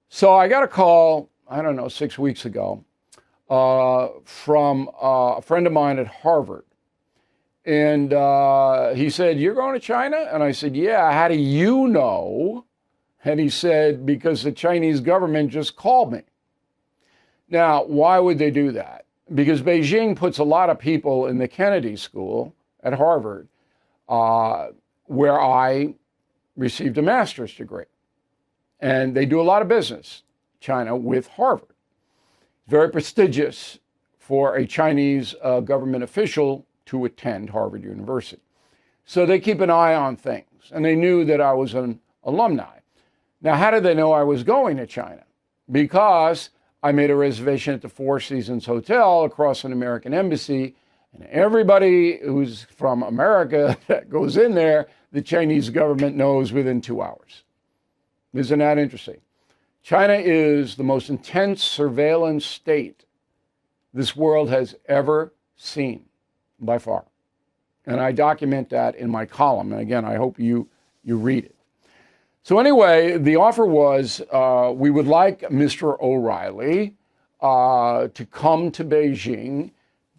So I got a call, I don't know, 6 weeks ago from a friend of mine at Harvard. And he said, "You're going to China?" And I said, "Yeah, how do you know?" And he said, "Because the Chinese government just called me." Now, why would they do that? Because Beijing puts a lot of people in the Kennedy School at Harvard, where I received a master's degree. And they do a lot of business, China, with Harvard. Very prestigious for a Chinese government official to attend Harvard University. So they keep an eye on things. And they knew that I was an alumni. Now, how did they know I was going to China? Because I made a reservation at the Four Seasons Hotel across an American embassy. And everybody who's from America that goes in there, the Chinese government knows within 2 hours. Isn't that interesting? China is the most intense surveillance state this world has ever seen, by far. And I document that in my column. And again, I hope you read it. So anyway, the offer was we would like Mr. O'Reilly to come to Beijing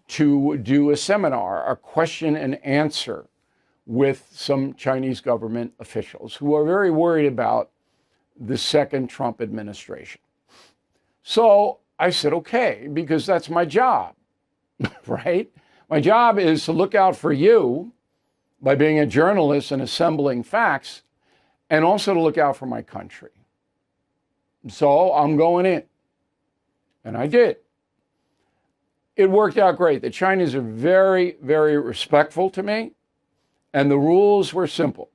to do a seminar, a question and answer with some Chinese government officials who are very worried about the second Trump administration. So I said, okay, because that's my job, right? My job is to look out for you by being a journalist and assembling facts, and also to look out for my country. So I'm going in. And I did. It worked out great. The Chinese are very, very respectful to me. And the rules were simple.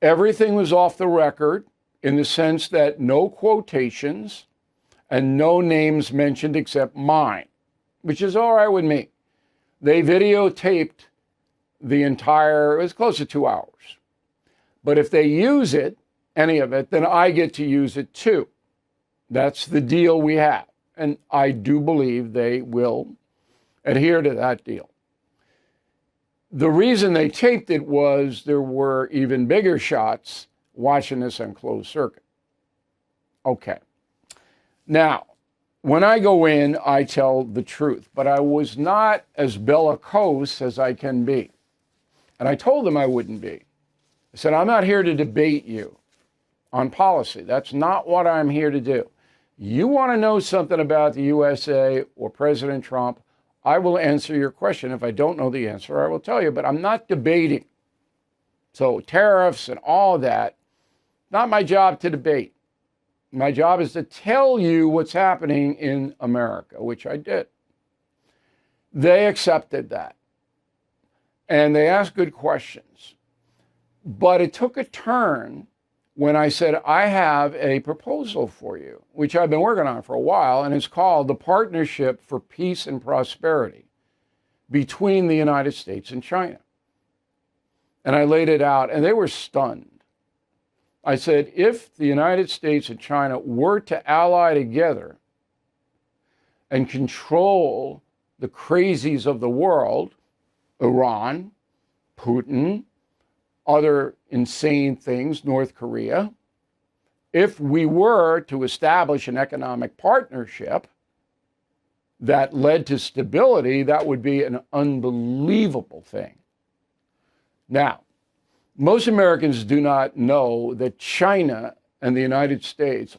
Everything was off the record in the sense that no quotations and no names mentioned except mine, which is all right with me. They videotaped the entire, it was close to 2 hours. But if they use it, any of it, then I get to use it too. That's the deal we have. And I do believe they will adhere to that deal. The reason they taped it was there were even bigger shots watching this on closed circuit. Okay. Now, when I go in, I tell the truth, but I was not as bellicose as I can be. And I told them I wouldn't be. I said, I'm not here to debate you on policy. That's not what I'm here to do. You want to know something about the USA or President Trump, I will answer your question. If I don't know the answer, I will tell you, but I'm not debating. So tariffs and all that, not my job to debate. My job is to tell you what's happening in America, which I did. They accepted that. And they asked good questions. But it took a turn when I said, I have a proposal for you, which I've been working on for a while, and it's called the Partnership for Peace and Prosperity between the United States and China. And I laid it out, and they were stunned. I said, if the United States and China were to ally together and control the crazies of the world, Iran, Putin, other insane things, North Korea, if we were to establish an economic partnership that led to stability, that would be an unbelievable thing. Now, most Americans do not know that China and the United States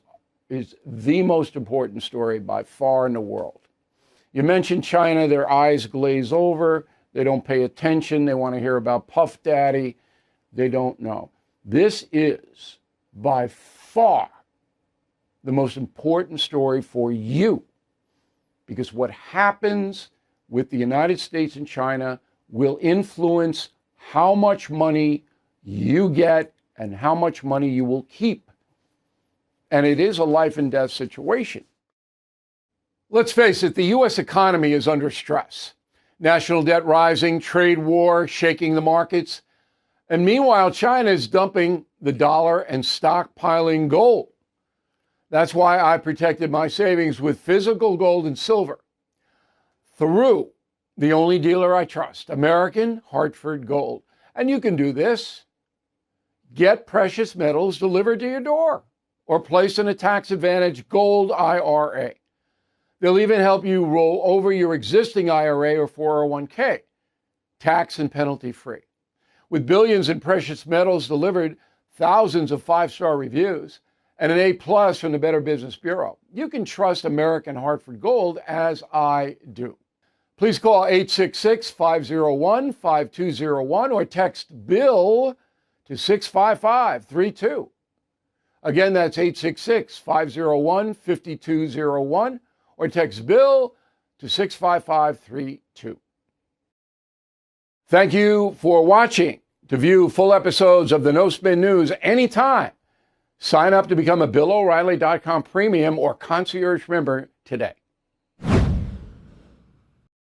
is the most important story by far in the world. You mention China, their eyes glaze over, they don't pay attention, they want to hear about Puff Daddy. They don't know. This is by far the most important story for you, because what happens with the United States and China will influence how much money you get and how much money you will keep. And it is a life and death situation. Let's face it, the U.S. economy is under stress. National debt rising, trade war shaking the markets. And meanwhile, China is dumping the dollar and stockpiling gold. That's why I protected my savings with physical gold and silver through the only dealer I trust, American Hartford Gold. And you can do this. Get precious metals delivered to your door. or place in a tax advantage gold IRA. They'll even help you roll over your existing IRA or 401k, tax and penalty free. With billions in precious metals delivered, thousands of 5-star reviews, and an A+ from the Better Business Bureau, you can trust American Hartford Gold as I do. Please call 866-501-5201 or text BILL to 65532. Again, that's 866-501-5201 or text BILL to 65532. Thank you for watching. To view full episodes of the No Spin News anytime, sign up to become a BillO'Reilly.com premium or concierge member today.